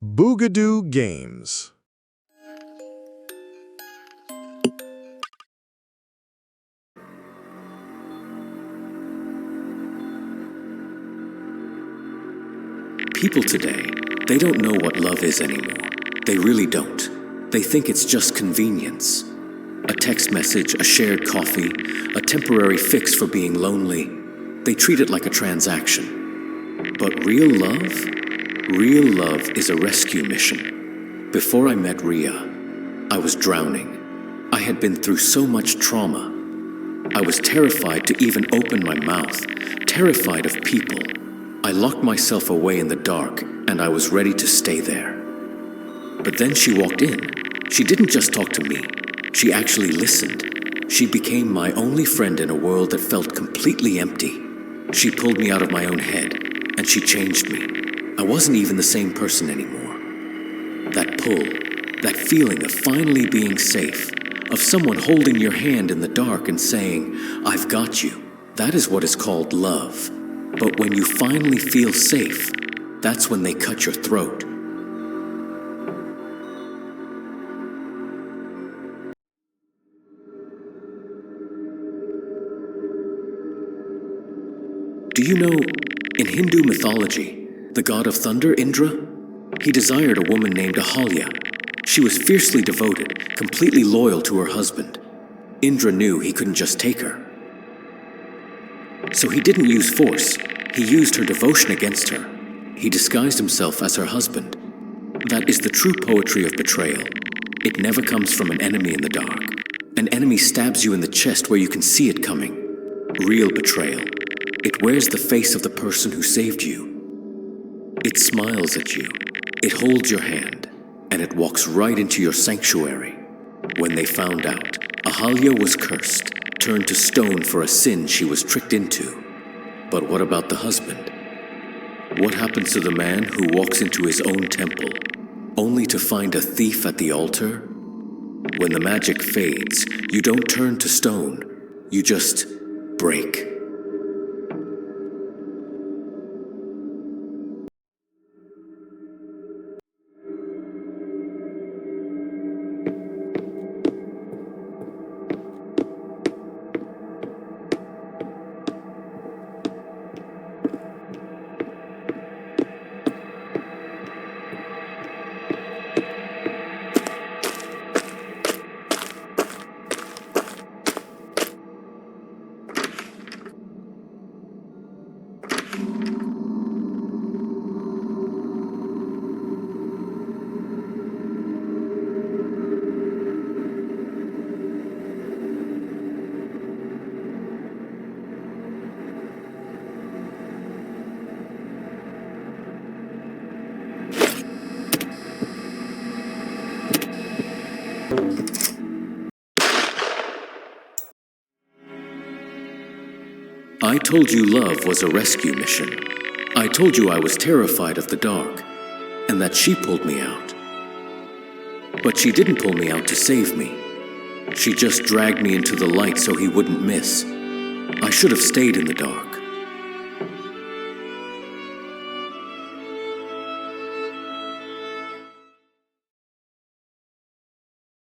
Boogadoogames. People today, they don't know what love is anymore. They really don't. They think it's just convenience. A text message, a shared coffee, a temporary fix for being lonely. They treat it like a transaction. But real love is a rescue mission. Before I met Ria, I was drowning. I had been through so much trauma. I was terrified to even open my mouth, terrified of people. I locked myself away in the dark, and I was ready to stay there. But then she walked in. She didn't just talk to me. She actually listened. She became my only friend in a world that felt completely empty. She pulled me out of my own head, and she changed me. I wasn't even the same person anymore. That pull, that feeling of finally being safe, of someone holding your hand in the dark and saying, "I've got you," that is what is called love. But when you finally feel safe, that's when they cut your throat. Do you know, in Hindu mythology, the god of thunder, Indra, he desired a woman named Ahalya. She was fiercely devoted, completely loyal to her husband. Indra knew he couldn't just take her. So he didn't use force. He used her devotion against her. He disguised himself as her husband. That is the true poetry of betrayal. It never comes from an enemy in the dark. An enemy stabs you in the chest where you can see it coming. Real betrayal. It wears the face of the person who saved you. It smiles at you. It holds your hand. And it walks right into your sanctuary. When they found out, Ahalya was cursed, turned to stone for a sin she was tricked into. But what about the husband? What happens to the man who walks into his own temple, only to find a thief at the altar? When the magic fades, you don't turn to stone, you just break. I told you love was a rescue mission. I told you I was terrified of the dark, and that she pulled me out. But she didn't pull me out to save me. She just dragged me into the light so he wouldn't miss. I should have stayed in the dark.